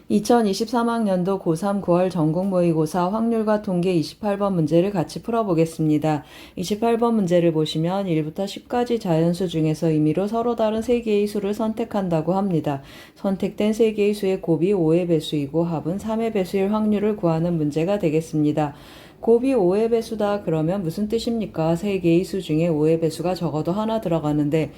2023학년도 고3 9월 전국 모의고사 확률과 통계 28번 문제를 같이 풀어보겠습니다. 28번 문제를 보시면 1부터 10까지 자연수 중에서 임의로 서로 다른 3개의 수를 선택한다고 합니다. 선택된 3개의 수의 곱이 5의 배수이고 합은 3의 배수일 확률을 구하는 문제가 되겠습니다. 곱이 5의 배수다 그러면 무슨 뜻입니까? 3개의 수 중에 5의 배수가 적어도 하나 들어가는데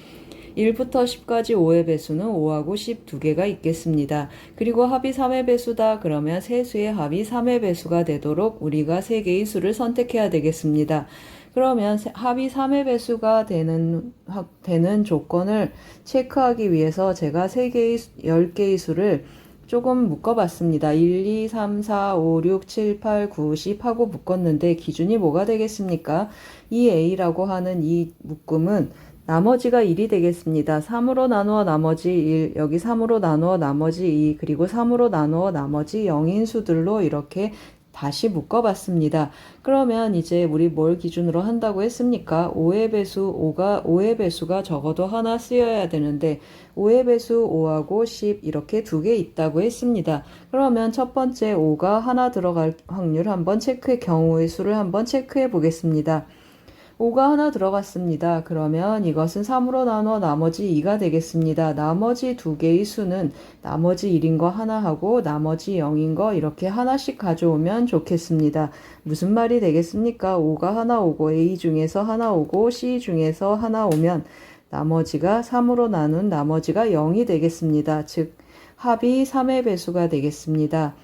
1부터 10까지 5의 배수는 5하고 10 두 개가 있겠습니다. 그리고 합이 3의 배수다 그러면 세 수의 합이 3의 배수가 되도록 우리가 3개의 수를 선택해야 되겠습니다. 그러면 합이 3의 배수가 되는 조건을 체크하기 위해서 제가 10개의 수를 조금 묶어봤습니다. 1, 2, 3, 4, 5, 6, 7, 8, 9, 10 하고 묶었는데 기준이 뭐가 되겠습니까? 이 A라고 하는 이 묶음은 나머지가 1이 되겠습니다. 3으로 나누어 나머지 1, 여기 3으로 나누어 나머지 2, 그리고 3으로 나누어 나머지 0인 수들로 이렇게 다시 묶어봤습니다. 그러면 이제 우리 뭘 기준으로 한다고 했습니까? 5의 배수가 적어도 하나 쓰여야 되는데 5의 배수 5하고 10 이렇게 두 개 있다고 했습니다. 그러면 첫 번째 5가 하나 들어갈 확률 경우의 수를 한번 체크해 보겠습니다. 5가 하나 들어갔습니다. 그러면 이것은 3으로 나눠 나머지 2가 되겠습니다. 나머지 두 개의 수는 나머지 1인 거 하나 하고 나머지 0인 거 이렇게 하나씩 가져오면 좋겠습니다. 무슨 말이 되겠습니까? 5가 하나 오고 A 중에서 하나 오고 C 중에서 하나 오면 나머지가 3으로 나눈 나머지가 0이 되겠습니다. 즉 합이 3의 배수가 되겠습니다.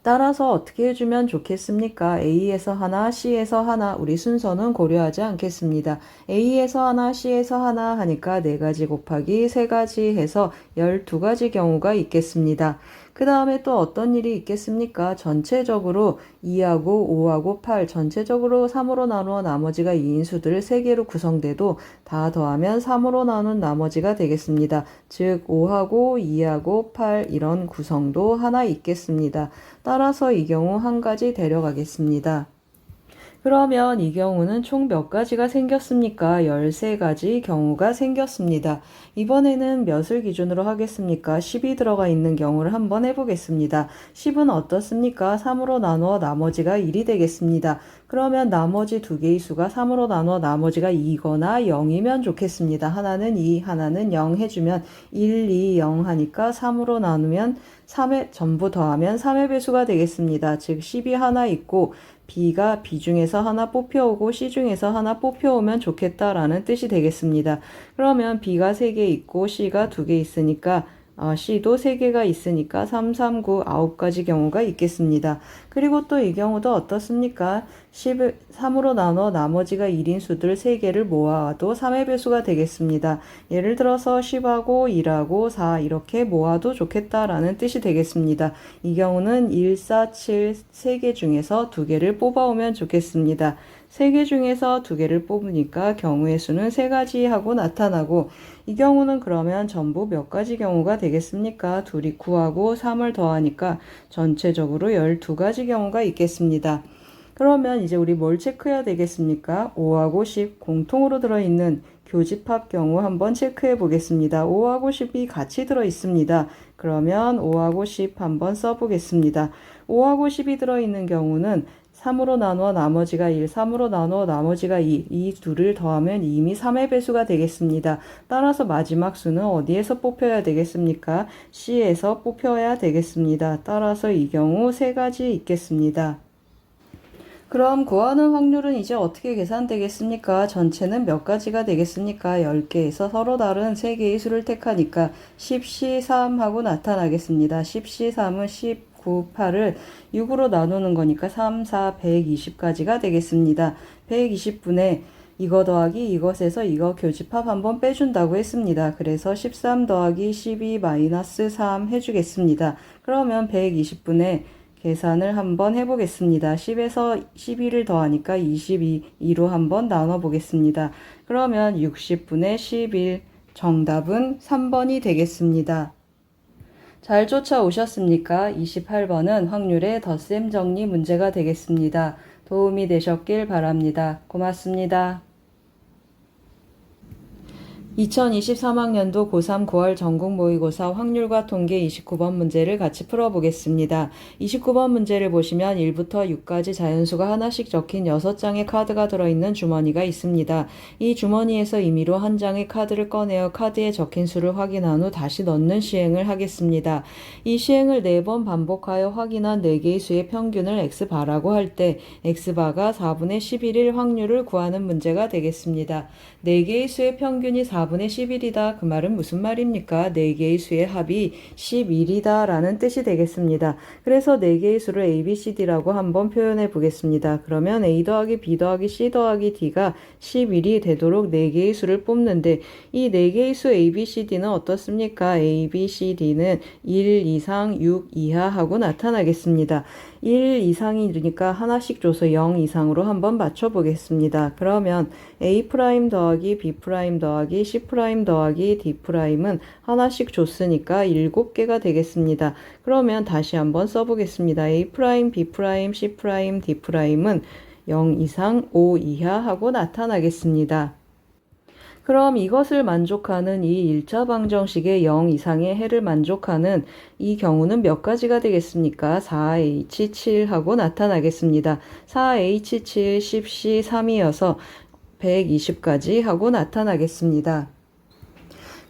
따라서 어떻게 해주면 좋겠습니까? A에서 하나, C에서 하나, 우리 순서는 고려하지 않겠습니다. A에서 하나, C에서 하나 하니까 4가지 곱하기 3가지 해서 12가지 경우가 있겠습니다. 그 다음에 또 어떤 일이 있겠습니까? 전체적으로 2하고 5하고 8, 전체적으로 3으로 나누어 나머지가 2인 수들 3개로 구성돼도 다 더하면 3으로 나눈 나머지가 되겠습니다. 즉 5하고 2하고 8 이런 구성도 하나 있겠습니다. 따라서 이 경우 한 가지 데려가겠습니다. 그러면 이 경우는 총 몇 가지가 생겼습니까? 13가지 경우가 생겼습니다. 이번에는 몇을 기준으로 하겠습니까? 10이 들어가 있는 경우를 한번 해보겠습니다. 10은 어떻습니까? 3으로 나누어 나머지가 1이 되겠습니다. 그러면 나머지 두 개의 수가 3으로 나누어 나머지가 2거나 0이면 좋겠습니다. 하나는 2, 하나는 0 해주면 1, 2, 0 하니까 3으로 나누면 3의 전부 더하면 3의 배수가 되겠습니다. 즉 10이 하나 있고 B가 B 중에서 하나 뽑혀오고 C 중에서 하나 뽑혀오면 좋겠다라는 뜻이 되겠습니다. 그러면 B가 3개 있고 C가 2개 있으니까 C도 3개가 있으니까 3, 3, 9, 9가지 경우가 있겠습니다. 그리고 또 이 경우도 어떻습니까? 10을 3으로 나눠 나머지가 1인 수들 3개를 모아도 3의 배수가 되겠습니다. 예를 들어서 10하고 1하고 4 이렇게 모아도 좋겠다라는 뜻이 되겠습니다. 이 경우는 1, 4, 7 3개 중에서 2개를 뽑아오면 좋겠습니다. 3개 중에서 2개를 뽑으니까 경우의 수는 3가지 하고 나타나고 이 경우는 그러면 전부 몇 가지 경우가 되겠습니까? 둘이 9하고 3을 더하니까 전체적으로 12가지 경우가 있겠습니다. 그러면 이제 우리 뭘 체크해야 되겠습니까? 5하고 10 공통으로 들어있는 교집합 경우 한번 체크해 보겠습니다. 5하고 10이 같이 들어있습니다. 그러면 5하고 10 한번 써보겠습니다. 5하고 10이 들어있는 경우는 3으로 나누어 나머지가 1, 3으로 나누어 나머지가 2, 이 둘을 더하면 이미 3의 배수가 되겠습니다. 따라서 마지막 수는 어디에서 뽑혀야 되겠습니까? C에서 뽑혀야 되겠습니다. 따라서 이 경우 3가지 있겠습니다. 그럼 구하는 확률은 이제 어떻게 계산되겠습니까? 전체는 몇 가지가 되겠습니까? 10개에서 서로 다른 3개의 수를 택하니까 10C3 하고 나타나겠습니다. 10C3은 10, 9, 8을 6으로 나누는 거니까 3, 4, 120까지가 되겠습니다. 120분의 이거 더하기 이것에서 이거 교집합 한번 빼준다고 했습니다. 그래서 13 더하기 12 마이너스 3 해주겠습니다. 그러면 120분의 계산을 한번 해보겠습니다. 10에서 12를 더하니까 22로 한번 나눠보겠습니다. 그러면 60분의 11 정답은 3번이 되겠습니다. 잘 쫓아오셨습니까? 28번은 확률의 덧셈 정리 문제가 되겠습니다. 도움이 되셨길 바랍니다. 고맙습니다. 2023학년도 고3 9월 전국 모의고사 확률과 통계 29번 문제를 같이 풀어보겠습니다. 29번 문제를 보시면 1부터 6까지 자연수가 하나씩 적힌 6장의 카드가 들어있는 주머니가 있습니다. 이 주머니에서 임의로 한 장의 카드를 꺼내어 카드에 적힌 수를 확인한 후 다시 넣는 시행을 하겠습니다. 이 시행을 4번 반복하여 확인한 4개의 수의 평균을 x바라고 할 때 x바가 4분의 11일 확률을 구하는 문제가 되겠습니다. 4개의 수의 평균이 4분의 11이다. 그 말은 무슨 말입니까? 4개의 수의 합이 11이다 라는 뜻이 되겠습니다. 그래서 4개의 수를 A, B, C, D라고 한번 표현해 보겠습니다. 그러면 A 더하기 B 더하기 C 더하기 D가 11이 되도록 4개의 수를 뽑는데 이 4개의 수 A, B, C, D는 어떻습니까? A, B, C, D는 1 이상 6 이하 하고 나타나겠습니다. 1 이상이니까 하나씩 줘서 0 이상으로 한번 맞춰보겠습니다. 그러면 A' 더하기 B' 더하기 C' 더하기 D'은 하나씩 줬으니까 7개가 되겠습니다. 그러면 다시 한번 써보겠습니다. A', B', C', D'은 0 이상 5 이하 하고 나타나겠습니다. 그럼 이것을 만족하는 이 1차 방정식의 0 이상의 해를 만족하는 이 경우는 몇 가지가 되겠습니까? 4H7 하고 나타나겠습니다. 4H7, 10C, 3이어서 120까지 하고 나타나겠습니다.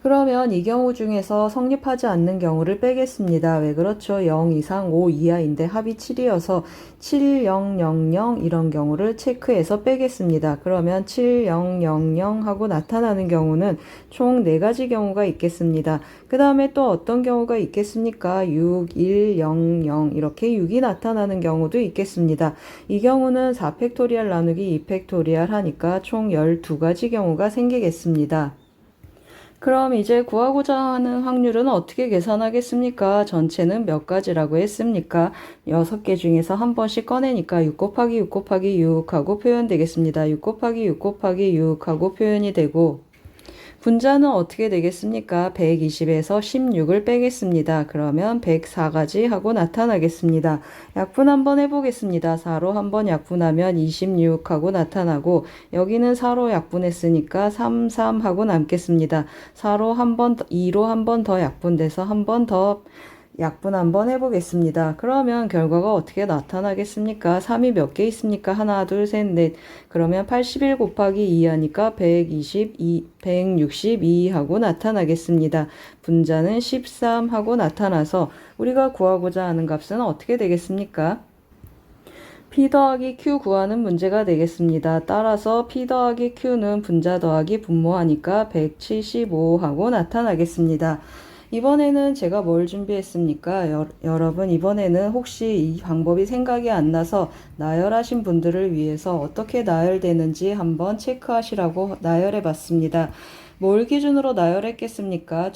그러면 이 경우 중에서 성립하지 않는 경우를 빼겠습니다. 왜 그렇죠? 0 이상 5 이하인데 합이 7이어서 7000 이런 경우를 체크해서 빼겠습니다. 그러면 7000 하고 나타나는 경우는 총 4가지 경우가 있겠습니다. 그 다음에 또 어떤 경우가 있겠습니까? 6100 이렇게 6이 나타나는 경우도 있겠습니다. 이 경우는 4팩토리얼 나누기 2팩토리얼 하니까 총 12가지 경우가 생기겠습니다. 그럼 이제 구하고자 하는 확률은 어떻게 계산하겠습니까? 전체는 몇 가지라고 했습니까? 6개 중에서 한 번씩 꺼내니까 6 곱하기 6 곱하기 6 하고 표현되겠습니다. 6 곱하기 6 곱하기 6 하고 표현이 되고 분자는 어떻게 되겠습니까? 120에서 16을 빼겠습니다. 그러면 104가지 하고 나타나겠습니다. 약분 한번 해보겠습니다. 4로 한번 약분하면 26 하고 나타나고 여기는 4로 약분했으니까 33 하고 남겠습니다. 4로 한번 2로 한 번 더 약분돼서 한 번 더 약분 한번 해보겠습니다. 그러면 결과가 어떻게 나타나겠습니까? 3이 몇 개 있습니까? 하나, 둘, 셋, 넷. 그러면 81 곱하기 2 하니까 162 하고 나타나겠습니다. 분자는 13 하고 나타나서 우리가 구하고자 하는 값은 어떻게 되겠습니까? P 더하기 Q 구하는 문제가 되겠습니다. 따라서 P 더하기 Q는 분자 더하기 분모하니까 175 하고 나타나겠습니다. 이번에는 제가 뭘 준비했습니까? 여러분 이번에는 혹시 이 방법이 생각이 안 나서 나열하신 분들을 위해서 어떻게 나열되는지 한번 체크하시라고 나열해 봤습니다. 뭘 기준으로 나열했겠습니까?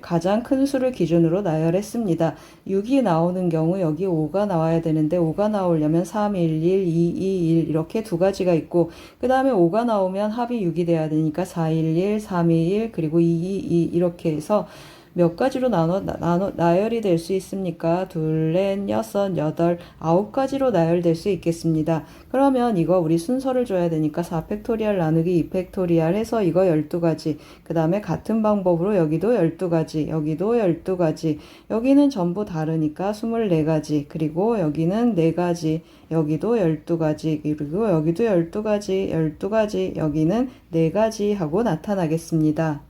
가장 큰 수를 기준으로 나열했습니다. 6이 나오는 경우 여기 5가 나와야 되는데 5가 나오려면 3, 1, 1, 2, 2, 1 이렇게 두 가지가 있고 그 다음에 5가 나오면 합이 6이 돼야 되니까 4, 1, 1, 3, 2, 1 그리고 2, 2, 2 이렇게 해서 몇 가지로 나열이 될 수 있습니까? 둘, 넷, 여섯, 여덟, 9가지로 나열될 수 있겠습니다. 그러면 이거 우리 순서를 줘야 되니까 4팩토리얼 나누기 2팩토리얼 해서 이거 12가지. 그 다음에 같은 방법으로 여기도 12가지, 여기도 12가지. 여기는 전부 다르니까 24가지. 그리고 여기는 4가지, 여기도 12가지, 그리고 여기도 12가지, 12가지, 여기는 4가지 하고 나타나겠습니다.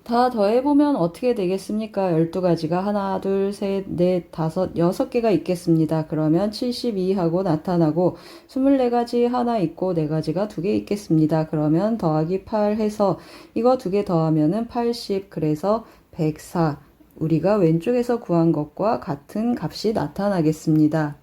다 더해보면 어떻게 되겠습니까? 12가지가 하나, 둘, 셋, 넷, 다섯, 6개가 있겠습니다. 그러면 72 하고 나타나고 24가지 하나 있고 4가지가 2개 있겠습니다. 그러면 더하기 8 해서 이거 2개 더하면은 80 그래서 104 우리가 왼쪽에서 구한 것과 같은 값이 나타나겠습니다.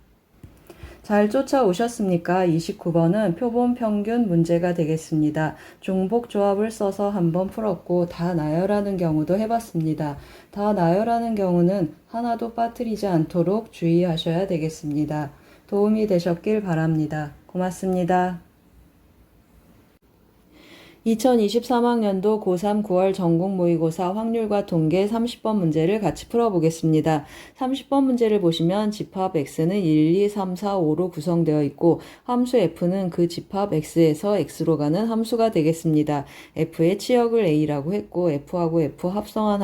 잘 쫓아오셨습니까? 29번은 표본 평균 문제가 되겠습니다. 중복 조합을 써서 한번 풀었고 다 나열하는 경우도 해봤습니다. 다 나열하는 경우는 하나도 빠뜨리지 않도록 주의하셔야 되겠습니다. 도움이 되셨길 바랍니다. 고맙습니다. 2023학년도 고3 9월 전국 모의고사 확률과 통계 30번 문제를 같이 풀어보겠습니다. 30번 문제를 보시면 집합 x는 1, 2, 3, 4, 5로 구성되어 있고 함수 f는 그 집합 x에서 x로 가는 함수가 되겠습니다. f의 치역을 a라고 했고 f하고 f 합성한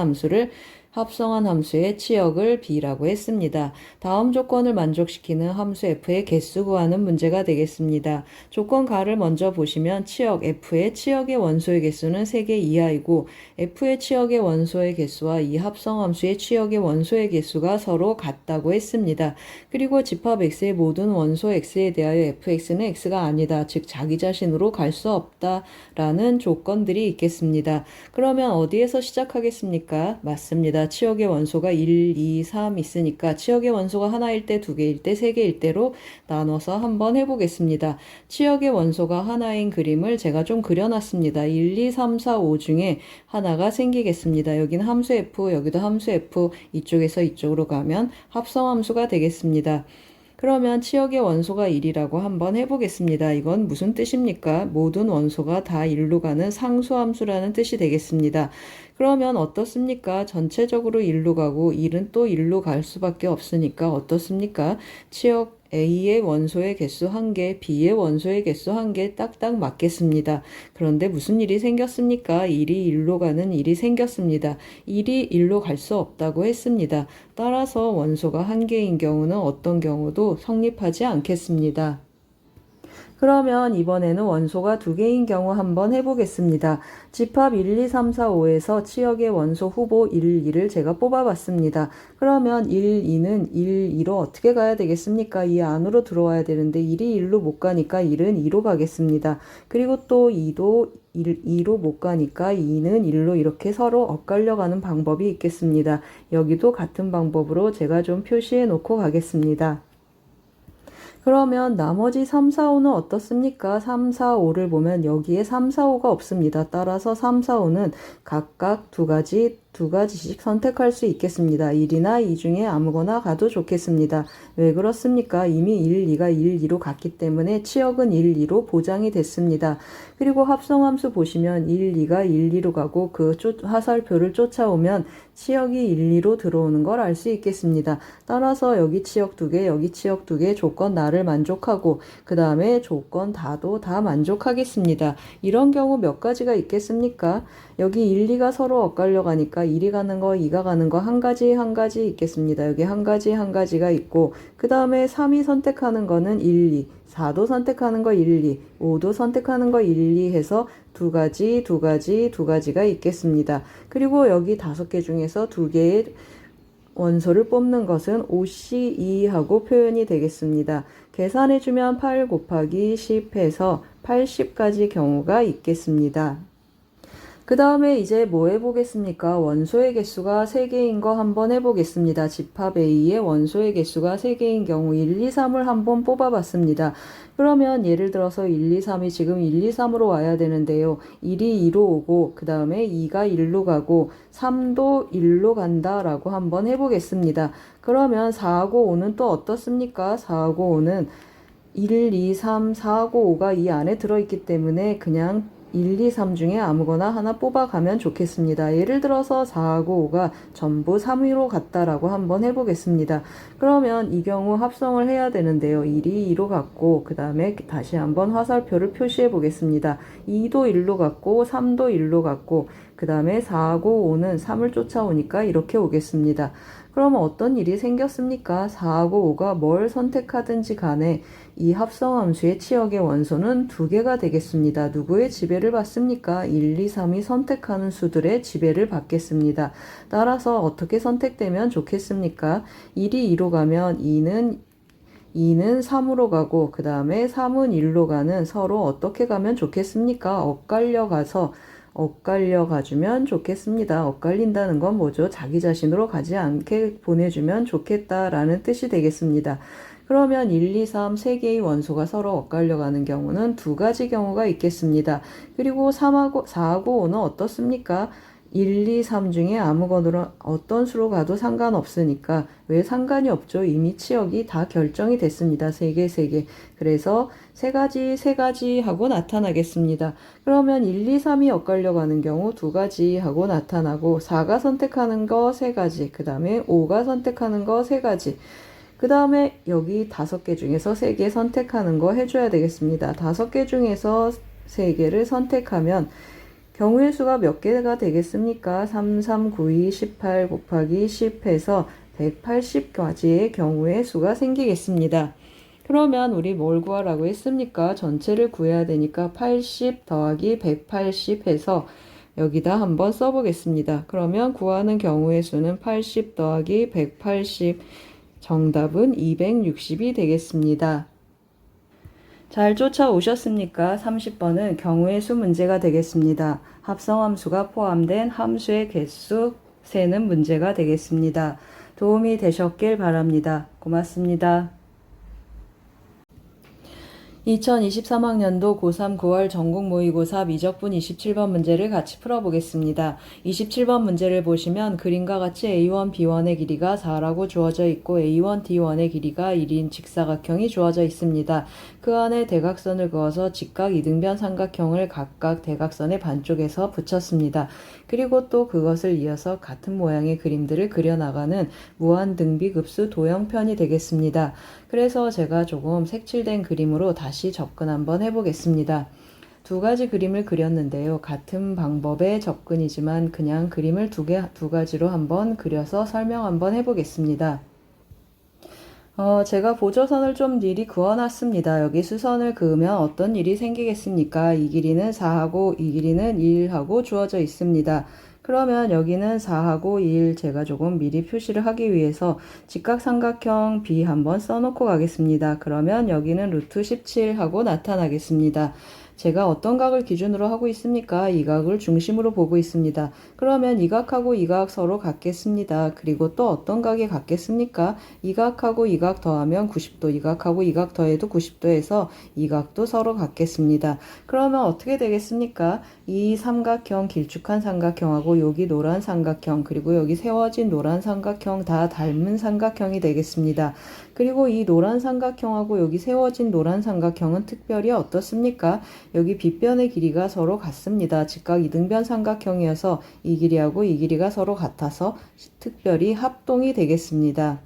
함수의 치역을 b라고 했습니다. 다음 조건을 만족시키는 함수 f의 개수 구하는 문제가 되겠습니다. 조건 가를 먼저 보시면 치역 f의 치역의 원소의 개수는 3개 이하이고 f의 치역의 원소의 개수와 이 합성함수의 치역의 원소의 개수가 서로 같다고 했습니다. 그리고 집합 x의 모든 원소 x에 대하여 fx는 x가 아니다. 즉 자기 자신으로 갈 수 없다라는 조건들이 있겠습니다. 그러면 어디에서 시작하겠습니까? 맞습니다. 치역의 원소가 1, 2, 3 있으니까 치역의 원소가 하나일 때, 두 개일 때, 세 개일 때로 나눠서 한번 해보겠습니다. 치역의 원소가 하나인 그림을 제가 좀 그려놨습니다. 1, 2, 3, 4, 5 중에 하나가 생기겠습니다. 여기는 함수 f, 여기도 함수 f, 이쪽에서 이쪽으로 가면 합성함수가 되겠습니다. 그러면 치역의 원소가 1이라고 한번 해보겠습니다. 이건 무슨 뜻입니까? 모든 원소가 다 1로 가는 상수함수라는 뜻이 되겠습니다. 그러면 어떻습니까? 전체적으로 1로 가고 1은 또 1로 갈 수밖에 없으니까 어떻습니까? 치역 A의 원소의 개수 1개, B의 원소의 개수 1개 딱딱 맞겠습니다. 그런데 무슨 일이 생겼습니까? 1이 1로 가는 일이 생겼습니다. 1이 1로 갈 수 없다고 했습니다. 따라서 원소가 1개인 경우는 어떤 경우도 성립하지 않겠습니다. 그러면 이번에는 원소가 2개인 경우 한번 해보겠습니다. 집합 1, 2, 3, 4, 5에서 치역의 원소 후보 1, 2를 제가 뽑아봤습니다. 그러면 1, 2는 1, 2로 어떻게 가야 되겠습니까? 이 안으로 들어와야 되는데 1이 1로 못 가니까 1은 2로 가겠습니다. 그리고 또 2도 2로 못 가니까 2는 1로 이렇게 서로 엇갈려 가는 방법이 있겠습니다. 여기도 같은 방법으로 제가 좀 표시해 놓고 가겠습니다. 그러면 나머지 3, 4, 5는 어떻습니까? 3, 4, 5를 보면 여기에 3, 4, 5가 없습니다. 따라서 3, 4, 5는 각각 두 가지씩 선택할 수 있겠습니다. 1이나 2 중에 아무거나 가도 좋겠습니다. 왜 그렇습니까? 이미 1, 2가 1, 2로 갔기 때문에 치역은 1, 2로 보장이 됐습니다. 그리고 합성함수 보시면 1, 2가 1, 2로 가고 그 화살표를 쫓아오면 치역이 1, 2로 들어오는 걸 알 수 있겠습니다. 따라서 여기 치역 2개, 여기 치역 2개 조건 나를 만족하고 그 다음에 조건 다도 다 만족하겠습니다. 이런 경우 몇 가지가 있겠습니까? 여기 1, 2가 서로 엇갈려 가니까 1이 가는 거, 2가 가는 거 한 가지 있겠습니다. 여기 한 가지가 있고 그 다음에 3이 선택하는 거는 1, 2, 4도 선택하는 거 1, 2, 5도 선택하는 거 1, 2 해서 두 가지가 있겠습니다. 그리고 여기 5개 중에서 2개의 원소를 뽑는 것은 OC2하고 표현이 되겠습니다. 계산해주면 8 곱하기 10 해서 80까지 경우가 있겠습니다. 그 다음에 이제 뭐 해보겠습니까? 원소의 개수가 3개인 거 한번 해보겠습니다. 집합 A의 원소의 개수가 3개인 경우 1, 2, 3을 한번 뽑아봤습니다. 그러면 예를 들어서 1, 2, 3이 지금 1, 2, 3으로 와야 되는데요. 1이 2로 오고 그 다음에 2가 1로 가고 3도 1로 간다라고 한번 해보겠습니다. 그러면 4하고 5는 또 어떻습니까? 4하고 5는 1, 2, 3, 4하고 5가 이 안에 들어있기 때문에 그냥 1, 2, 3 중에 아무거나 하나 뽑아가면 좋겠습니다. 예를 들어서 4하고 5가 전부 3위로 갔다라고 한번 해보겠습니다. 그러면 이 경우 합성을 해야 되는데요. 1이 2로 갔고 그 다음에 다시 한번 화살표를 표시해 보겠습니다. 2도 1로 갔고 3도 1로 갔고 그 다음에 4하고 5는 3을 쫓아오니까 이렇게 오겠습니다. 그러면 어떤 일이 생겼습니까? 4하고 5가 뭘 선택하든지 간에 이 합성함수의 치역의 원소는 2개가 되겠습니다. 누구의 지배를 받습니까? 1, 2, 3이 선택하는 수들의 지배를 받겠습니다. 따라서 어떻게 선택되면 좋겠습니까? 1이 2로 가면 2는 3으로 가고 그 다음에 3은 1로 가는 서로 어떻게 가면 좋겠습니까? 엇갈려 가주면 좋겠습니다. 엇갈린다는 건 뭐죠? 자기 자신으로 가지 않게 보내주면 좋겠다라는 뜻이 되겠습니다. 그러면 1, 2, 3, 3개의 원소가 서로 엇갈려 가는 경우는 2가지 경우가 있겠습니다. 그리고 4하고 5는 어떻습니까? 1, 2, 3 중에 아무거나 어떤 수로 가도 상관없으니까 왜 상관이 없죠? 이미 치역이 다 결정이 됐습니다. 세 개. 그래서 세 가지 하고 나타나겠습니다. 그러면 1, 2, 3이 엇갈려 가는 경우 두 가지 하고 나타나고 4가 선택하는 거 세 가지, 그 다음에 5가 선택하는 거 세 가지, 그 다음에 여기 5개 중에서 3개 선택하는 거 해줘야 되겠습니다. 5개 중에서 3개를 선택하면 경우의 수가 몇 개가 되겠습니까? 3, 3, 9, 2, 18 곱하기 10 해서 180가지의 경우의 수가 생기겠습니다. 그러면 우리 뭘 구하라고 했습니까? 전체를 구해야 되니까 80 더하기 180 해서 여기다 한번 써보겠습니다. 그러면 구하는 경우의 수는 80 더하기 180, 정답은 260이 되겠습니다. 잘 쫓아오셨습니까? 30번은 경우의 수 문제가 되겠습니다. 합성함수가 포함된 함수의 개수 세는 문제가 되겠습니다. 도움이 되셨길 바랍니다. 고맙습니다. 2023학년도 고3 9월 전국 모의고사 미적분 27번 문제를 같이 풀어보겠습니다. 27번 문제를 보시면 그림과 같이 A1, B1의 길이가 4라고 주어져 있고 A1, D1의 길이가 1인 직사각형이 주어져 있습니다. 그 안에 대각선을 그어서 직각 이등변 삼각형을 각각 대각선의 반쪽에서 붙였습니다. 그리고 또 그것을 이어서 같은 모양의 그림들을 그려나가는 무한등비급수 도형편이 되겠습니다. 그래서 제가 조금 색칠된 그림으로 다시 접근 한번 해보겠습니다. 두 가지 그림을 그렸는데요. 같은 방법의 접근이지만 그냥 그림을 두 가지로 한번 그려서 설명 한번 해보겠습니다. 제가 보조선을 좀 미리 그어놨습니다. 여기 수선을 그으면 어떤 일이 생기겠습니까? 이 길이는 4하고 이 길이는 1하고 주어져 있습니다. 그러면 여기는 4하고 1 제가 조금 미리 표시를 하기 위해서 직각삼각형 B 한번 써놓고 가겠습니다. 그러면 여기는 루트 17하고 나타나겠습니다. 제가 어떤 각을 기준으로 하고 있습니까? 이 각을 중심으로 보고 있습니다. 그러면 이 각하고 이 각 서로 같겠습니다. 그리고 또 어떤 각이 같겠습니까? 이 각하고 이 각 더하면 90도, 이 각하고 이 각 더해도 90도 해서 이 각도 서로 같겠습니다. 그러면 어떻게 되겠습니까? 이 삼각형, 길쭉한 삼각형하고 여기 노란 삼각형, 그리고 여기 세워진 노란 삼각형 다 닮은 삼각형이 되겠습니다. 그리고 이 노란 삼각형하고 여기 세워진 노란 삼각형은 특별히 어떻습니까? 여기 빗변의 길이가 서로 같습니다. 직각 이등변 삼각형이어서 이 길이하고 이 길이가 서로 같아서 특별히 합동이 되겠습니다.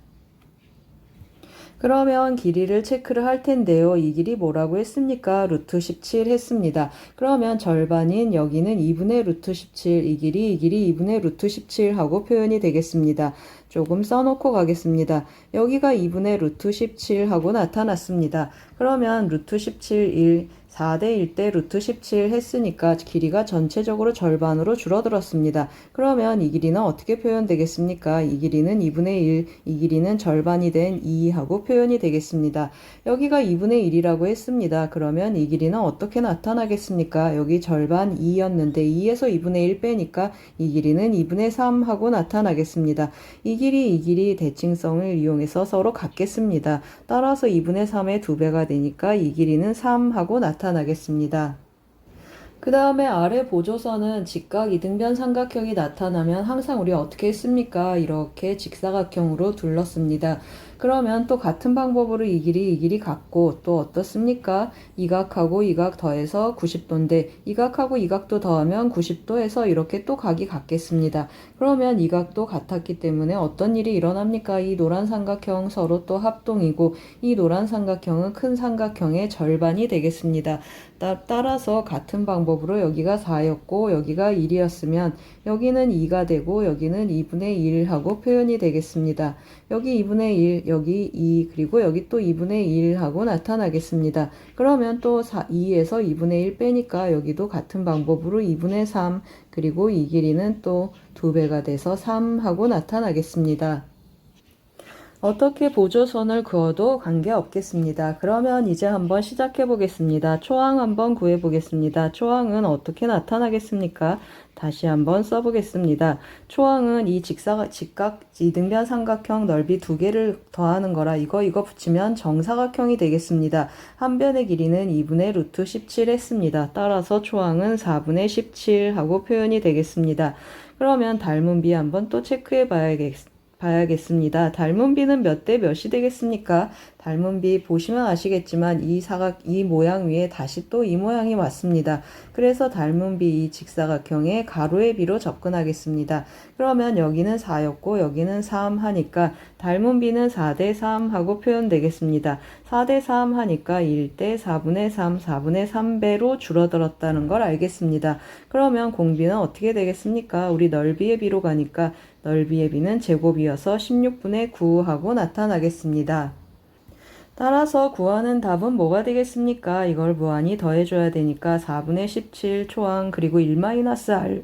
그러면 길이를 체크를 할 텐데요. 이 길이 뭐라고 했습니까? 루트 17 했습니다. 그러면 절반인 여기는 2분의 루트 17, 이 길이 2분의 루트 17 하고 표현이 되겠습니다. 조금 써놓고 가겠습니다. 여기가 2분의 루트 17 하고 나타났습니다. 그러면 루트 17, 1, 4대 1대 루트 17 했으니까 길이가 전체적으로 절반으로 줄어들었습니다. 그러면 이 길이는 어떻게 표현되겠습니까? 이 길이는 2분의 1, 이 길이는 절반이 된 2하고 표현이 되겠습니다. 여기가 2분의 1이라고 했습니다. 그러면 이 길이는 어떻게 나타나겠습니까? 여기 절반 2였는데 2에서 2분의 1 빼니까 이 길이는 2분의 3하고 나타나겠습니다. 이 길이 대칭성을 이용해서 서로 같겠습니다. 따라서 2분의 3의 2배가 되니까 이 길이는 3하고 나타나겠습니다. 그 다음에 아래 보조선은 직각 이등변 삼각형이 나타나면 항상 우리 어떻게 했습니까? 이렇게 직사각형으로 둘렀습니다. 그러면 또 같은 방법으로 이 길이 같고 또 어떻습니까? 이 각하고 이 각 더해서 90도인데 이 각하고 이 각도 더하면 90도 해서 이렇게 또 각이 같겠습니다. 그러면 이 각도 같았기 때문에 어떤 일이 일어납니까? 이 노란 삼각형 서로 또 합동이고 이 노란 삼각형은 큰 삼각형의 절반이 되겠습니다. 따라서 같은 방법으로 여기가 4였고 여기가 1이었으면 여기는 2가 되고 여기는 2분의 1 하고 표현이 되겠습니다. 여기 2분의 1, 여기 2, 그리고 여기 또 2분의 1 하고 나타나겠습니다. 그러면 또 2에서 2분의 1 빼니까 여기도 같은 방법으로 2분의 3, 그리고 이 길이는 또 2배가 돼서 3 하고 나타나겠습니다. 어떻게 보조선을 그어도 관계없겠습니다. 그러면 이제 한번 시작해 보겠습니다. 초항 한번 구해 보겠습니다. 초항은 어떻게 나타나겠습니까? 다시 한번 써보겠습니다. 초항은 이 직각 이등변 삼각형 넓이 두 개를 더하는 거라 이거 붙이면 정사각형이 되겠습니다. 한 변의 길이는 2분의 루트 17 했습니다. 따라서 초항은 4분의 17 하고 표현이 되겠습니다. 그러면 닮은 비 한번 또 체크해 봐야겠습니다. 닮은 비는 몇 대 몇이 되겠습니까? 닮은 비 보시면 아시겠지만 이 모양 위에 다시 또 이 모양이 왔습니다. 그래서 닮은 비 이 직사각형의 가로의 비로 접근하겠습니다. 그러면 여기는 4였고 여기는 3 하니까 닮은 비는 4대 3 하고 표현되겠습니다. 4대 3 하니까 1대 4분의 3, 4분의 3배로 줄어들었다는 걸 알겠습니다. 그러면 공비는 어떻게 되겠습니까? 우리 넓이의 비로 가니까 넓이의 비는 제곱이어서 16분의 9 하고 나타나겠습니다. 따라서 구하는 답은 뭐가 되겠습니까? 이걸 무한히 더해줘야 되니까 4분의 17 초항 그리고 1-r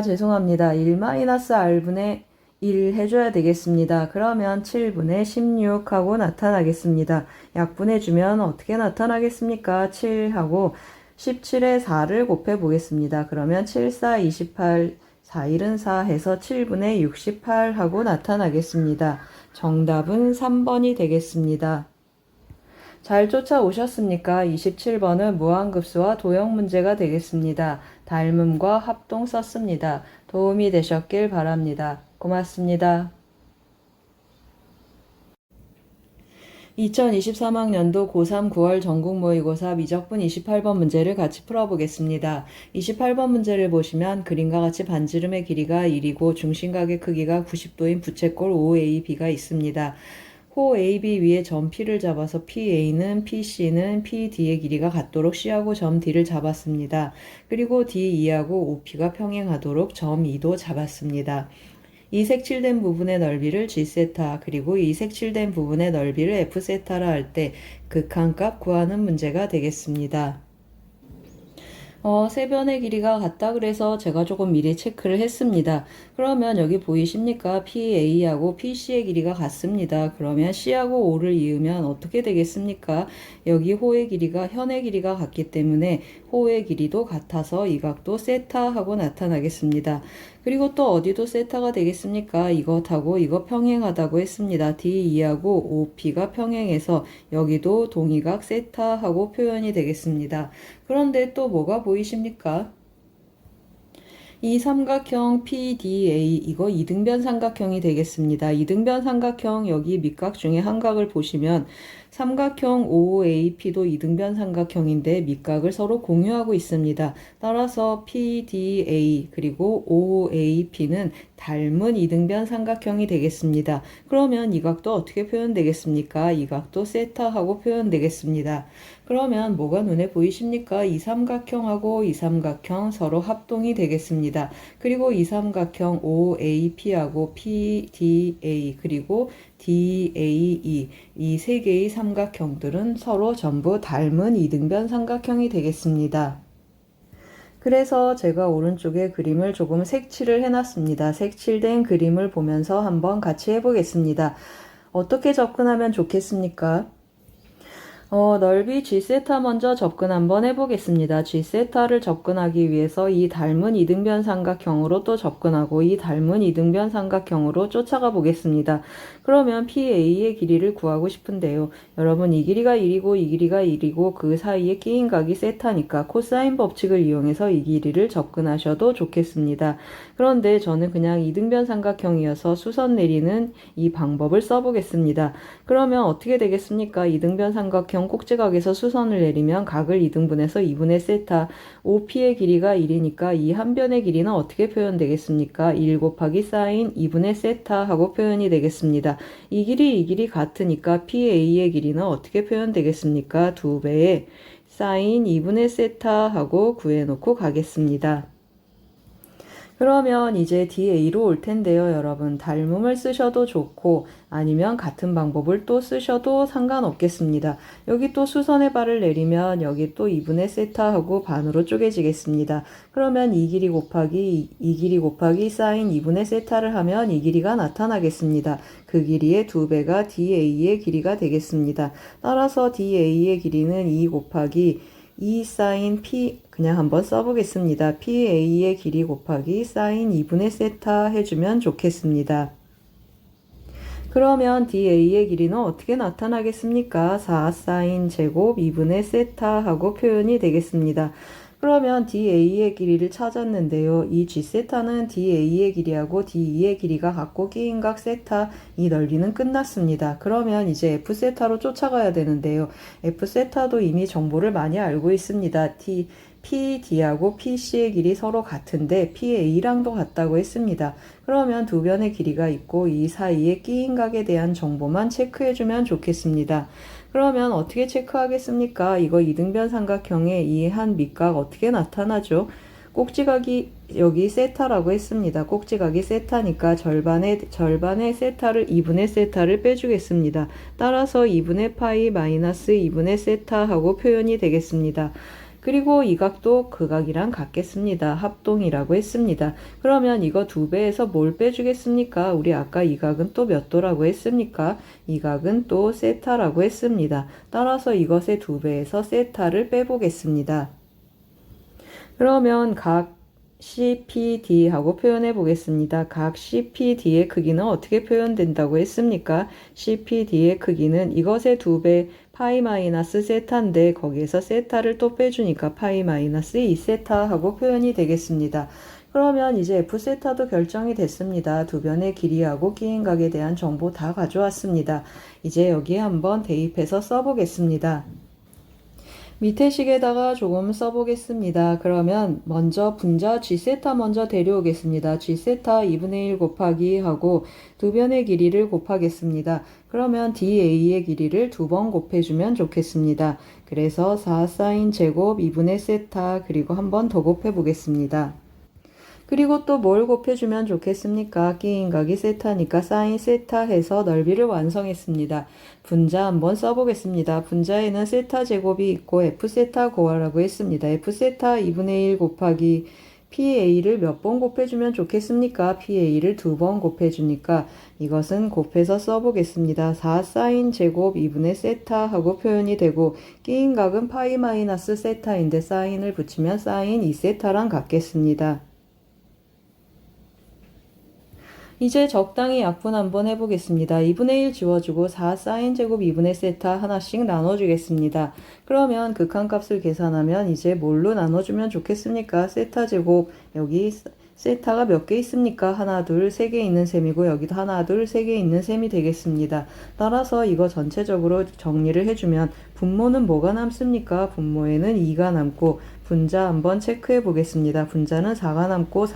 죄송합니다. 1-r분의 1 해줘야 되겠습니다. 그러면 7분의 16 하고 나타나겠습니다. 약분해주면 어떻게 나타나겠습니까? 7하고 17에 4를 곱해 보겠습니다. 그러면 7, 4, 28, 4일은 4 해서 7분의 68 하고 나타나겠습니다. 정답은 3번이 되겠습니다. 잘 쫓아오셨습니까? 27번은 무한급수와 도형 문제가 되겠습니다. 닮음과 합동 썼습니다. 도움이 되셨길 바랍니다. 고맙습니다. 2023학년도 고3 9월 전국 모의고사 미적분 28번 문제를 같이 풀어보겠습니다. 28번 문제를 보시면 그림과 같이 반지름의 길이가 1이고 중심각의 크기가 90도인 부채꼴 OAB가 있습니다. 호 AB 위에 점 P를 잡아서 PA는 PC는 PD의 길이가 같도록 C하고 점 D를 잡았습니다. 그리고 D2하고 OP가 평행하도록 점 E도 잡았습니다. 이 색칠된 부분의 넓이를 G세타 그리고 이 색칠된 부분의 넓이를 F세타라 할 때 극한값 구하는 문제가 되겠습니다. 세 변의 길이가 같다 그래서 제가 조금 미리 체크를 했습니다. 그러면 여기 보이십니까? PA하고 PC의 길이가 같습니다. 그러면 C하고 O를 이으면 어떻게 되겠습니까? 여기 호의 길이가 현의 길이가 같기 때문에 호의 길이도 같아서 이 각도 세타하고 나타나겠습니다. 그리고 또 어디도 세타가 되겠습니까? 이것하고 이거 평행하다고 했습니다. D2하고 OP가 평행해서 여기도 동의각 세타하고 표현이 되겠습니다. 그런데 또 뭐가 보이십니까? 이 삼각형 PDA 이거 이등변 삼각형이 되겠습니다. 이등변 삼각형 여기 밑각 중에 한 각을 보시면 삼각형 OAP도 이등변 삼각형인데 밑각을 서로 공유하고 있습니다. 따라서 PDA 그리고 OAP는 닮은 이등변 삼각형이 되겠습니다. 그러면 이 각도 어떻게 표현되겠습니까? 이 각도 세타하고 표현되겠습니다. 그러면 뭐가 눈에 보이십니까? 이 삼각형하고 이 삼각형 서로 합동이 되겠습니다. 그리고 이 삼각형 OAP하고 PDA 그리고 DAE 이 세 개의 삼각형들은 서로 전부 닮은 이등변 삼각형이 되겠습니다. 그래서 제가 오른쪽에 그림을 조금 색칠을 해놨습니다. 색칠된 그림을 보면서 한번 같이 해보겠습니다. 어떻게 접근하면 좋겠습니까? 넓이 G세타 먼저 접근 한번 해보겠습니다. G세타를 접근하기 위해서 이 닮은 이등변 삼각형으로 또 접근하고 이 닮은 이등변 삼각형으로 쫓아가 보겠습니다. 그러면 PA의 길이를 구하고 싶은데요. 여러분 이 길이가 1이고 이 길이가 1이고 그 사이에 끼인 각이 세타니까 코사인 법칙을 이용해서 이 길이를 접근하셔도 좋겠습니다. 그런데 저는 그냥 이등변 삼각형이어서 수선 내리는 이 방법을 써보겠습니다. 그러면 어떻게 되겠습니까? 이등변 삼각형 꼭지각에서 수선을 내리면 각을 2등분해서 2분의 세타 OP의 길이가 1이니까 이 한 변의 길이는 어떻게 표현되겠습니까? 1 곱하기 사인 2분의 세타 하고 표현이 되겠습니다. 이 길이 같으니까 PA의 길이는 어떻게 표현되겠습니까? 2배의 사인 2분의 세타 하고 구해놓고 가겠습니다. 그러면 이제 DA로 올 텐데요, 여러분. 닮음을 쓰셔도 좋고 아니면 같은 방법을 또 쓰셔도 상관없겠습니다. 여기 또 수선의 발을 내리면 여기 또 2분의 세타하고 반으로 쪼개지겠습니다. 그러면 이 길이 곱하기 사인 2분의 세타를 하면 이 길이가 나타나겠습니다. 그 길이의 2배가 DA의 길이가 되겠습니다. 따라서 DA의 길이는 2 곱하기 2 사인 P 그냥 한번 써보겠습니다. PA의 길이 곱하기 사인 2분의 세타 해주면 좋겠습니다. 그러면 DA의 길이는 어떻게 나타나겠습니까? 4 사인 제곱 2분의 세타 하고 표현이 되겠습니다. 그러면 DA의 길이를 찾았는데요. 이 G세타는 DA의 길이하고 DE의 길이가 같고 끼인 각 세타 이 넓이는 끝났습니다. 그러면 이제 F세타로 쫓아가야 되는데요. F세타도 이미 정보를 많이 알고 있습니다. PD하고 PC의 길이 서로 같은데 PA랑도 같다고 했습니다. 그러면 두 변의 길이가 있고 이 사이에 끼인 각에 대한 정보만 체크해주면 좋겠습니다. 그러면 어떻게 체크하겠습니까? 이거 이등변 삼각형의 이 한 밑각 어떻게 나타나죠? 꼭지각이 여기 세타라고 했습니다. 꼭지각이 세타니까 절반의 세타를 2분의 세타를 빼주겠습니다. 따라서 2분의 파이 마이너스 2분의 세타 하고 표현이 되겠습니다. 그리고 이 각도 그 각이랑 같겠습니다. 합동이라고 했습니다. 그러면 이거 2배에서 뭘 빼주겠습니까? 우리 아까 이 각은 또 몇 도라고 했습니까? 이 각은 또 세타라고 했습니다. 따라서 이것의 2배에서 세타를 빼보겠습니다. 그러면 각 CPD 하고 표현해 보겠습니다. 각 CPD의 크기는 어떻게 표현된다고 했습니까? CPD의 크기는 이것의 2배 파이 마이너스 세타인데 거기에서 세타를 또 빼주니까 파이 마이너스 2세타 하고 표현이 되겠습니다. 그러면 이제 F세타도 결정이 됐습니다. 두 변의 길이하고 끼인 각에 대한 정보 다 가져왔습니다. 이제 여기에 한번 대입해서 써보겠습니다. 밑에 식에다가 조금 써보겠습니다. 그러면 먼저 분자 G세타 먼저 데려오겠습니다. G세타 2분의 1 곱하기 하고 두 변의 길이를 곱하겠습니다. 그러면 DA의 길이를 2번 곱해주면 좋겠습니다. 그래서 4 사인 제곱 2분의 세타 그리고 한 번 더 곱해보겠습니다. 그리고 또 뭘 곱해주면 좋겠습니까? 끼인 각이 세타니까 사인 세타 해서 넓이를 완성했습니다. 분자 한번 써보겠습니다. 분자에는 세타 제곱이 있고 F세타 구하라고 했습니다. F세타 2분의 1 곱하기 PA를 몇 번 곱해주면 좋겠습니까? PA를 2번 곱해주니까 이것은 곱해서 써보겠습니다. 4 사인 제곱 2분의 세타 하고 표현이 되고 끼인 각은 파이 마이너스 세타인데 사인을 붙이면 사인 2세타랑 같겠습니다. 이제 적당히 약분 한번 해보겠습니다. 2분의 1 지워주고 4 사인 제곱 2분의 세타 하나씩 나눠주겠습니다. 그러면 극한값을 계산하면 이제 뭘로 나눠주면 좋겠습니까? 세타 제곱 여기 세타가 몇 개 있습니까? 하나, 둘, 세 개 있는 셈이고 여기도 하나, 둘, 세 개 있는 셈이 되겠습니다. 따라서 이거 전체적으로 정리를 해주면 분모는 뭐가 남습니까? 분모에는 2가 남고 분자 한번 체크해 보겠습니다. 분자는 4가 남고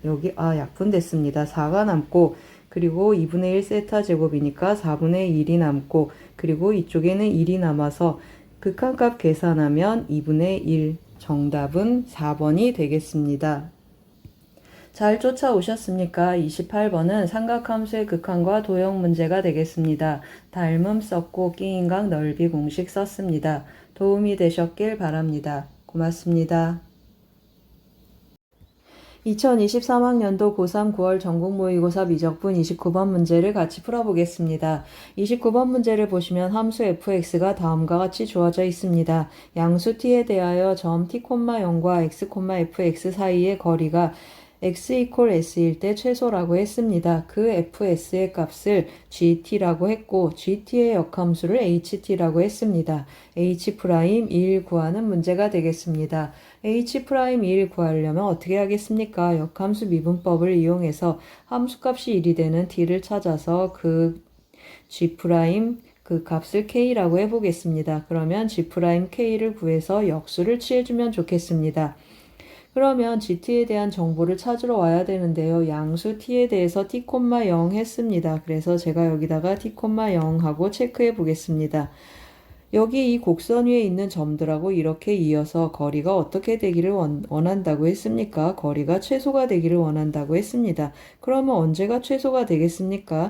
여기 약분됐습니다. 4가 남고 그리고 2분의 1 세타 제곱이니까 4분의 1이 남고 그리고 이쪽에는 1이 남아서 극한값 계산하면 2분의 1 정답은 4번이 되겠습니다. 잘 쫓아오셨습니까? 28번은 삼각함수의 극한과 도형 문제가 되겠습니다. 닮음 썼고 끼인 각 넓이 공식 썼습니다. 도움이 되셨길 바랍니다. 고맙습니다. 2023학년도 고3 9월 전국 모의고사 미적분 29번 문제를 같이 풀어보겠습니다. 29번 문제를 보시면 함수 fx가 다음과 같이 주어져 있습니다. 양수 t에 대하여 점 t,0과 x, fx 사이의 거리가 x 이퀄 s일 때 최소라고 했습니다. 그 fs의 값을 gt라고 했고 gt의 역함수를 ht라고 했습니다. h'1 구하는 문제가 되겠습니다. h'1 구하려면 어떻게 하겠습니까? 역함수 미분법을 이용해서 함수값이 1이 되는 t를 찾아서 그 g' 그 값을 k라고 해보겠습니다. 그러면 g'k를 구해서 역수를 취해주면 좋겠습니다. 그러면 gt에 대한 정보를 찾으러 와야 되는데요. 양수 t에 대해서 t,0 했습니다. 그래서 제가 여기다가 t,0 하고 체크해 보겠습니다. 여기 이 곡선 위에 있는 점들하고 이렇게 이어서 거리가 어떻게 되기를 원한다고 했습니까? 거리가 최소가 되기를 원한다고 했습니다. 그러면 언제가 최소가 되겠습니까?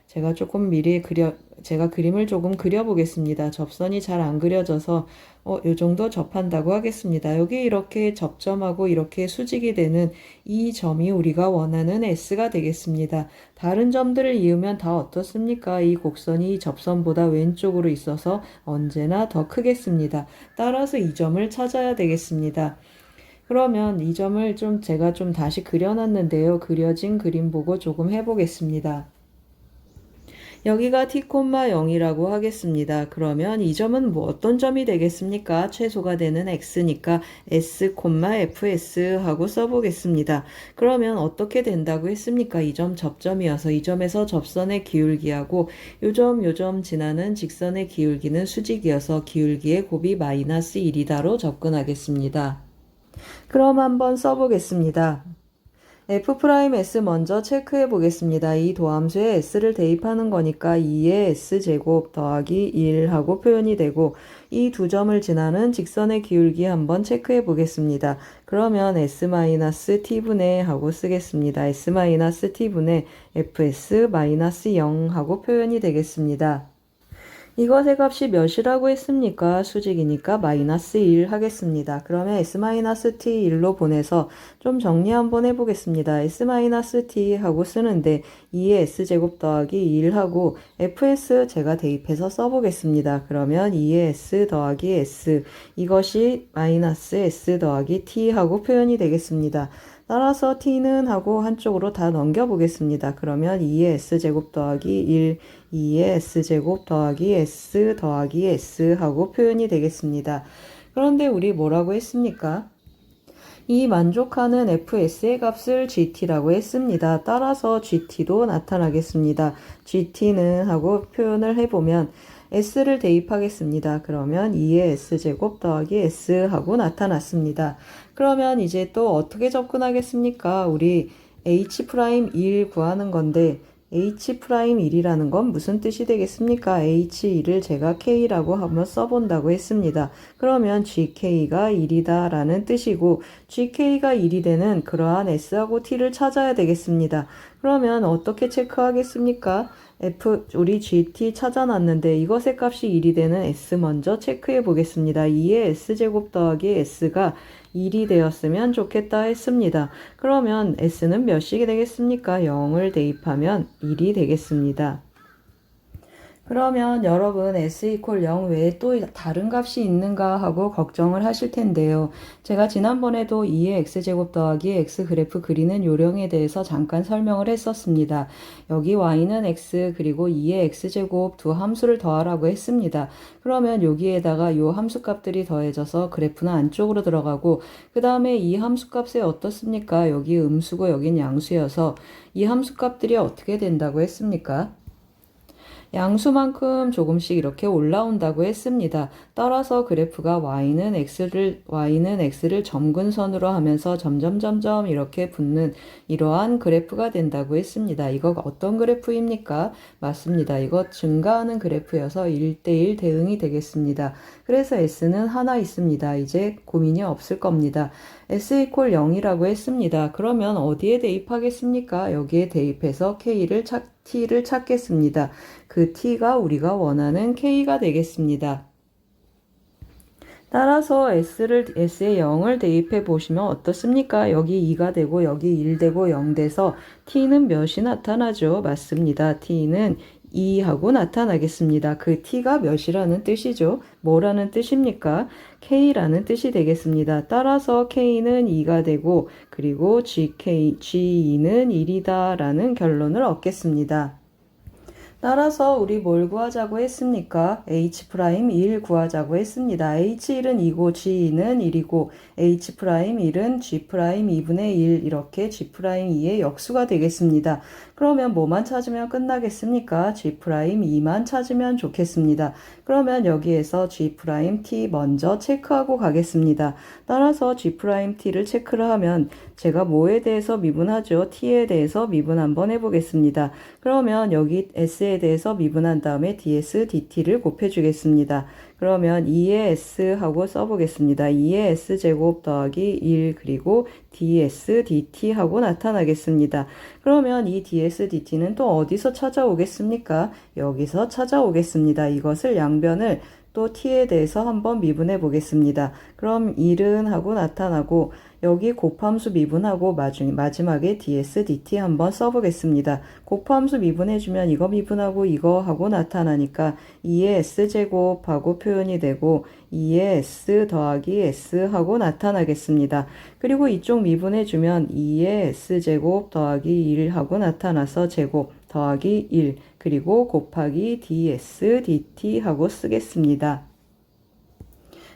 제가 그림을 조금 그려보겠습니다. 접선이 잘 안 그려져서 요 정도 접한다고 하겠습니다. 여기 이렇게 접점하고 이렇게 수직이 되는 이 점이 우리가 원하는 S가 되겠습니다. 다른 점들을 이으면 다 어떻습니까? 이 곡선이 이 접선보다 왼쪽으로 있어서 언제나 더 크겠습니다. 따라서 이 점을 찾아야 되겠습니다. 그러면 이 점을 제가 좀 다시 그려놨는데요. 그려진 그림 보고 조금 해보겠습니다. 여기가 t,0이라고 하겠습니다. 그러면 이 점은 어떤 점이 되겠습니까? 최소가 되는 x니까 s, fs 하고 써보겠습니다. 그러면 어떻게 된다고 했습니까? 이 점 접점이어서 이 점에서 접선의 기울기하고 요 점 지나는 직선의 기울기는 수직이어서 기울기의 곱이 마이너스 1이다로 접근하겠습니다. 그럼 한번 써보겠습니다. F'S 먼저 체크해 보겠습니다. 이 도함수에 S를 대입하는 거니까 2의 S제곱 더하기 1하고 표현이 되고 이 두 점을 지나는 직선의 기울기 한번 체크해 보겠습니다. 그러면 S-T분의 하고 쓰겠습니다. S-T분의 Fs-0 하고 표현이 되겠습니다. 이것의 값이 몇이라고 했습니까? 수직이니까 마이너스 1 하겠습니다. 그러면 S-T1로 보내서 좀 정리 한번 해보겠습니다. S-T 하고 쓰는데 2의 S제곱 더하기 1하고 Fs 제가 대입해서 써보겠습니다. 그러면 2의 S 더하기 S 이것이 마이너스 S 더하기 T 하고 표현이 되겠습니다. 따라서 t는 하고 한쪽으로 다 넘겨보겠습니다. 그러면 2의 s제곱 더하기 1, 2의 s제곱 더하기 s 더하기 s 하고 표현이 되겠습니다. 그런데 우리 뭐라고 했습니까? 이 만족하는 fs의 값을 gt라고 했습니다. 따라서 gt도 나타나겠습니다. gt는 하고 표현을 해보면 s를 대입하겠습니다. 그러면 2의 s제곱 더하기 s 하고 나타났습니다. 그러면 이제 또 어떻게 접근하겠습니까? 우리 h'1 구하는 건데 h'1이라는 건 무슨 뜻이 되겠습니까? h1을 제가 k라고 한번 써본다고 했습니다. 그러면 gk가 1이다 라는 뜻이고 gk가 1이 되는 그러한 s하고 t를 찾아야 되겠습니다. 그러면 어떻게 체크하겠습니까? 우리 gt 찾아놨는데 이것의 값이 1이 되는 s 먼저 체크해 보겠습니다. 2의 s제곱 더하기 s가 1이 되었으면 좋겠다 했습니다. 그러면 s는 몇이 되겠습니까? 0을 대입하면 1이 되겠습니다. 그러면 여러분 s=0 외에 또 다른 값이 있는가 하고 걱정을 하실 텐데요. 제가 지난번에도 2의 x제곱 더하기 x 그래프 그리는 요령에 대해서 잠깐 설명을 했었습니다. 여기 y는 x 그리고 2의 x제곱 두 함수를 더하라고 했습니다. 그러면 여기에다가 요 함수값들이 더해져서 그래프는 안쪽으로 들어가고 그 다음에 이 함수값이 어떻습니까? 여기 음수고 여긴 양수여서 이 함수값들이 어떻게 된다고 했습니까? 양수만큼 조금씩 이렇게 올라온다고 했습니다. 따라서 그래프가 y는 x를 점근선으로 하면서 점점 이렇게 붙는 이러한 그래프가 된다고 했습니다. 이거 어떤 그래프입니까? 맞습니다. 이거 증가하는 그래프여서 1대1 대응이 되겠습니다. 그래서 s는 하나 있습니다. 이제 고민이 없을 겁니다. s=0이라고 했습니다. 그러면 어디에 대입하겠습니까? 여기에 대입해서 t를 찾겠습니다. 그 t가 우리가 원하는 k가 되겠습니다. 따라서 s에 0을 대입해 보시면 어떻습니까? 여기 2가 되고 여기 1 되고 0 돼서 t는 몇이 나타나죠? 맞습니다. t는 2하고 나타나겠습니다. 그 t가 몇이라는 뜻이죠? 뭐라는 뜻입니까? k라는 뜻이 되겠습니다. 따라서 k는 2가 되고 그리고 g2는 1이다 라는 결론을 얻겠습니다. 따라서 우리 뭘 구하자고 했습니까? H'1 구하자고 했습니다. H1은 2고 G2는 1이고 H'1은 G'2분의 1 이렇게 G'2의 역수가 되겠습니다. 그러면 뭐만 찾으면 끝나겠습니까? G'2만 찾으면 좋겠습니다. 그러면 여기에서 G'(T) 먼저 체크하고 가겠습니다. 따라서 G'(T를 체크를 하면 제가 뭐에 대해서 미분하죠? T에 대해서 미분 한번 해보겠습니다. 그러면 여기 S에 S에 대해서 미분한 다음에 ds, dt를 곱해주겠습니다. 그러면 2의 s하고 써보겠습니다. 2의 s제곱 더하기 1 그리고 ds, dt 하고 나타나겠습니다. 그러면 이 ds, dt는 또 어디서 찾아오겠습니까? 여기서 찾아오겠습니다. 이것을 양변을 또 t에 대해서 한번 미분해 보겠습니다. 그럼 1은 하고 나타나고 여기 곱함수 미분하고 마지막에 ds, dt 한번 써보겠습니다. 곱함수 미분해주면 이거 미분하고 이거 하고 나타나니까 2의 s제곱하고 표현이 되고 2의 s 더하기 s 하고 나타나겠습니다. 그리고 이쪽 미분해주면 2의 s제곱 더하기 1 하고 나타나서 제곱 더하기 1 그리고 곱하기 ds, dt 하고 쓰겠습니다.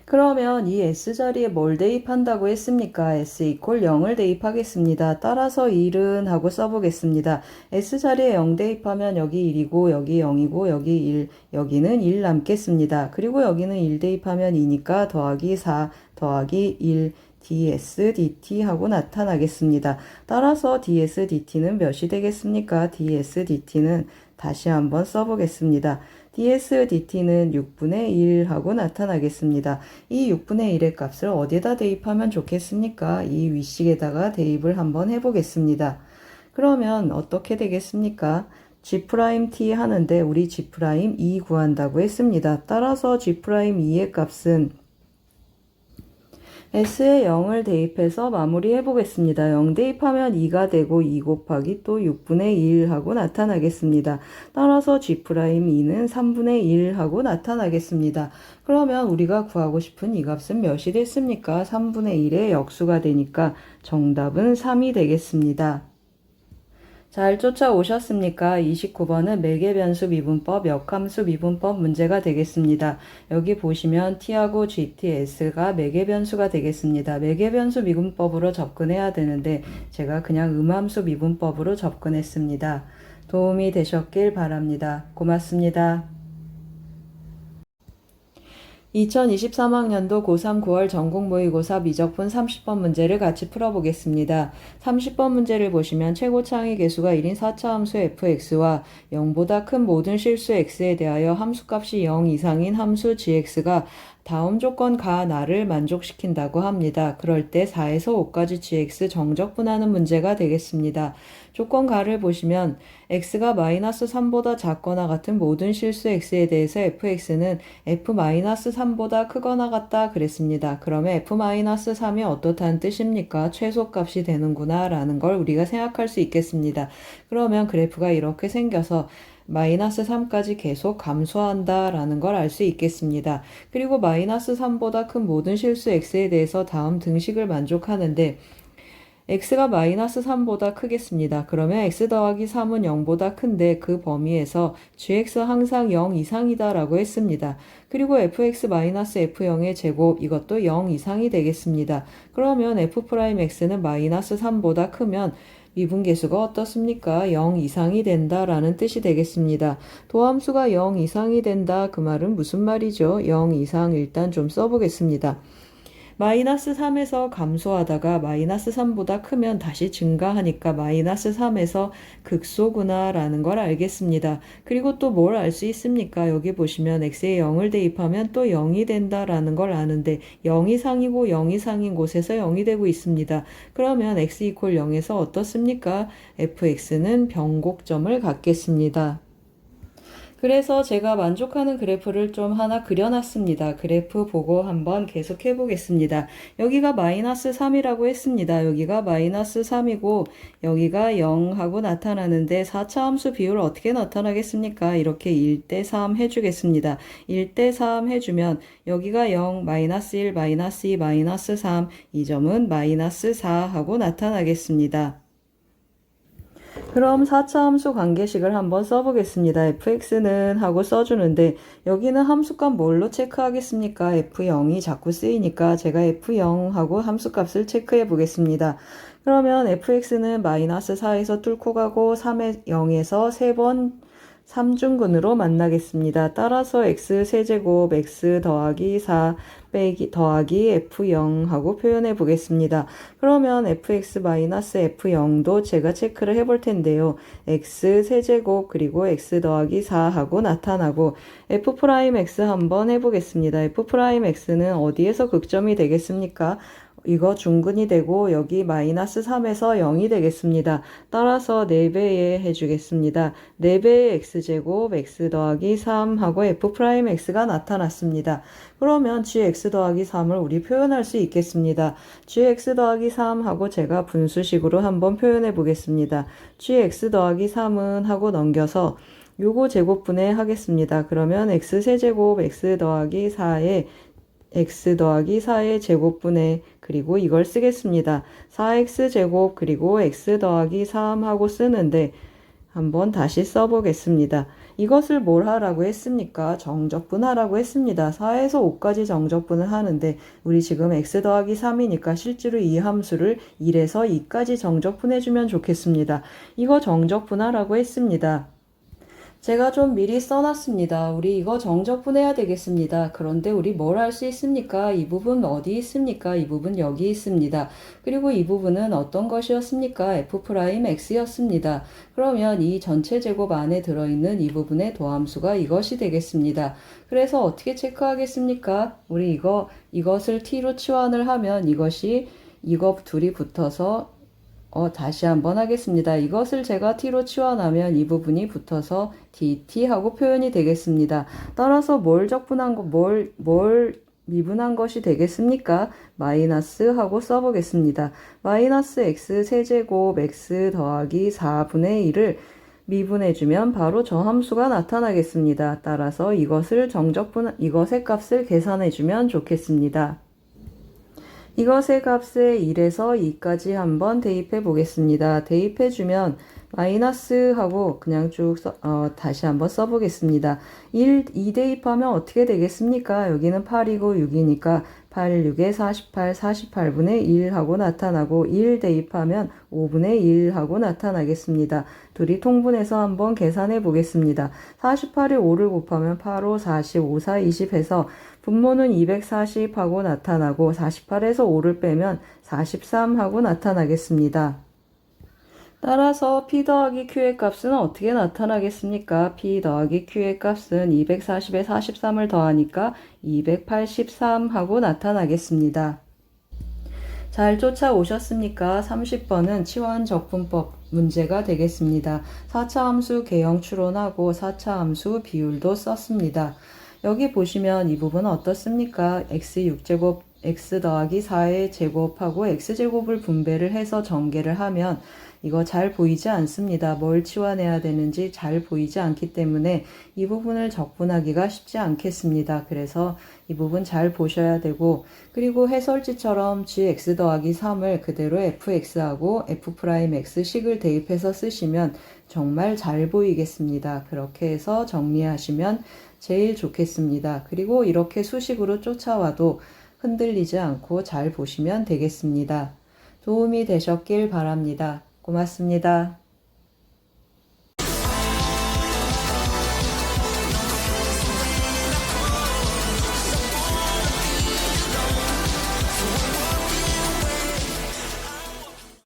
그러면 이 s자리에 뭘 대입한다고 했습니까? s 이퀄 0을 대입하겠습니다. 따라서 1은 하고 써보겠습니다. s자리에 0 대입하면 여기 1이고 여기 0이고 여기 1, 여기는 1 남겠습니다. 그리고 여기는 1 대입하면 2니까 더하기 4 더하기 1 ds, dt 하고 나타나겠습니다. 따라서 ds, dt는 몇이 되겠습니까? ds, dt는 다시 한번 써보겠습니다. ds, dt는 6분의 1 하고 나타나겠습니다. 이 6분의 1의 값을 어디에다 대입하면 좋겠습니까? 이 위식에다가 대입을 한번 해보겠습니다. 그러면 어떻게 되겠습니까? g'(t) 하는데 우리 g'2 구한다고 했습니다. 따라서 g'2의 값은 s에 0을 대입해서 마무리해 보겠습니다. 0 대입하면 2가 되고 2 곱하기 또 6분의 1 하고 나타나겠습니다. 따라서 g'2는 3분의 1 하고 나타나겠습니다. 그러면 우리가 구하고 싶은 이 값은 몇이 됐습니까? 3분의 1의 역수가 되니까 정답은 3이 되겠습니다. 잘 쫓아오셨습니까? 29번은 매개변수 미분법, 역함수 미분법 문제가 되겠습니다. 여기 보시면 t하고 gt, s가 매개변수가 되겠습니다. 매개변수 미분법으로 접근해야 되는데 제가 그냥 음함수 미분법으로 접근했습니다. 도움이 되셨길 바랍니다. 고맙습니다. 2023학년도 고3 9월 전국모의고사 미적분 30번 문제를 같이 풀어보겠습니다. 30번 문제를 보시면 최고차항의 개수가 1인 4차 함수 fx와 0보다 큰 모든 실수 x에 대하여 함수값이 0 이상인 함수 gx가 다음 조건 가 나를 만족시킨다고 합니다. 그럴 때 4에서 5까지 gx 정적분하는 문제가 되겠습니다. 조건 가를 보시면 x가 마이너스 3보다 작거나 같은 모든 실수 x에 대해서 fx는 f-3보다 크거나 같다 그랬습니다. 그러면 f-3이 어떻다는 뜻입니까? 최소값이 되는구나 라는 걸 우리가 생각할 수 있겠습니다. 그러면 그래프가 이렇게 생겨서 마이너스 3까지 계속 감소한다 라는 걸 알 수 있겠습니다. 그리고 마이너스 3보다 큰 모든 실수 x에 대해서 다음 등식을 만족하는데 x가 마이너스 3보다 크겠습니다. 그러면 x 더하기 3은 0보다 큰데 그 범위에서 gx 항상 0 이상이다 라고 했습니다. 그리고 fx-f0의 제곱 이것도 0 이상이 되겠습니다. 그러면 f'x는 마이너스 3보다 크면 미분계수가 어떻습니까? 0 이상이 된다 라는 뜻이 되겠습니다. 도함수가 0 이상이 된다 그 말은 무슨 말이죠? 0 이상 일단 좀 써보겠습니다. 마이너스 3에서 감소하다가 마이너스 3보다 크면 다시 증가하니까 마이너스 3에서 극소구나 라는 걸 알겠습니다. 그리고 또 뭘 알 수 있습니까? 여기 보시면 x에 0을 대입하면 또 0이 된다라는 걸 아는데 0 이상이고 0 이상인 곳에서 0이 되고 있습니다. 그러면 x 이퀄 0에서 어떻습니까? fx는 변곡점을 갖겠습니다. 그래서 제가 만족하는 그래프를 좀 하나 그려놨습니다. 그래프 보고 한번 계속해 보겠습니다. 여기가 마이너스 3이라고 했습니다. 여기가 마이너스 3이고 여기가 0 하고 나타나는데 4차 함수 비율 어떻게 나타나겠습니까? 이렇게 1대 3 해주겠습니다. 1대 3 해주면 여기가 0, 마이너스 1, 마이너스 2, 마이너스 3 이 점은 마이너스 4 하고 나타나겠습니다. 그럼 4차 함수 관계식을 한번 써보겠습니다. fx는 하고 써주는데 여기는 함수값 뭘로 체크하겠습니까? f0이 자꾸 쓰이니까 제가 f0 하고 함수값을 체크해 보겠습니다. 그러면 fx는 마이너스 4에서 뚫고 가고 3에 0에서 3번 3중근으로 만나겠습니다. 따라서 x세제곱 x 더하기 4 빼기 더하기 f0 하고 표현해 보겠습니다. 그러면 fx-f0도 제가 체크를 해볼 텐데요. x세제곱 그리고 x 더하기 4 하고 나타나고 f'x 한번 해보겠습니다. f'x는 어디에서 극점이 되겠습니까? 이거 중근이 되고 여기 마이너스 3에서 0이 되겠습니다. 따라서 4배에 해주겠습니다. 4배의 x제곱 x 더하기 3 하고 f'x가 나타났습니다. 그러면 gx 더하기 3을 우리 표현할 수 있겠습니다. gx 더하기 3 하고 제가 분수식으로 한번 표현해 보겠습니다. gx 더하기 3은 하고 넘겨서 요거 제곱분해 하겠습니다. 그러면 x세제곱 x 더하기 4에 x 더하기 4의 제곱분해 그리고 이걸 쓰겠습니다. 4x제곱 그리고 x 더하기 3 하고 쓰는데 한번 다시 써보겠습니다. 이것을 뭘 하라고 했습니까? 정적분하라고 했습니다. 4에서 5까지 정적분을 하는데 우리 지금 x 더하기 3이니까 실제로 이 함수를 1에서 2까지 정적분해주면 좋겠습니다. 이거 정적분하라고 했습니다. 제가 좀 미리 써놨습니다. 우리 이거 정적분해야 되겠습니다. 그런데 우리 뭘 할 수 있습니까? 이 부분 어디 있습니까? 이 부분 여기 있습니다. 그리고 이 부분은 어떤 것이었습니까? f'x였습니다. 그러면 이 전체 제곱 안에 들어있는 이 부분의 도함수가 이것이 되겠습니다. 그래서 어떻게 체크하겠습니까? 우리 이것을 t로 치환을 하면 이거 둘이 붙어서 다시 한번 하겠습니다. 이것을 제가 t로 치환하면 이 부분이 붙어서 dt 하고 표현이 되겠습니다. 따라서 뭘 미분한 것이 되겠습니까? 마이너스 하고 써보겠습니다. 마이너스 x 세제곱 x 더하기 4분의 1을 미분해주면 바로 저 함수가 나타나겠습니다. 따라서 이것의 값을 계산해주면 좋겠습니다. 이것의 값에 1에서 2까지 한번 대입해 보겠습니다. 대입해주면 마이너스 하고 그냥 쭉 다시 한번 써보겠습니다. 2 대입하면 어떻게 되겠습니까? 여기는 8이고 6이니까 8, 6에 48, 48분의 1 하고 나타나고 1 대입하면 5분의 1 하고 나타나겠습니다. 둘이 통분해서 한번 계산해 보겠습니다. 48에 5를 곱하면 8, 5, 40, 5, 4, 20 해서 분모는 240 하고 나타나고 48에서 5를 빼면 43 하고 나타나겠습니다. 따라서 P 더하기 Q의 값은 어떻게 나타나겠습니까? P 더하기 Q의 값은 240에 43을 더하니까 283 하고 나타나겠습니다. 잘 쫓아오셨습니까? 30번은 치환적분법 문제가 되겠습니다. 4차 함수 개형 추론하고 4차 함수 비율도 썼습니다. 여기 보시면 이 부분 어떻습니까? x6제곱 x 더하기 4의 제곱하고 x제곱을 분배를 해서 전개를 하면 이거 잘 보이지 않습니다. 뭘 치환해야 되는지 잘 보이지 않기 때문에 이 부분을 적분하기가 쉽지 않겠습니다. 그래서 이 부분 잘 보셔야 되고, 그리고 해설지처럼 gx 더하기 3을 그대로 fx하고 f'x식을 대입해서 쓰시면 정말 잘 보이겠습니다. 그렇게 해서 정리하시면 제일 좋겠습니다. 그리고 이렇게 수식으로 쫓아와도 흔들리지 않고 잘 보시면 되겠습니다. 도움이 되셨길 바랍니다. 고맙습니다.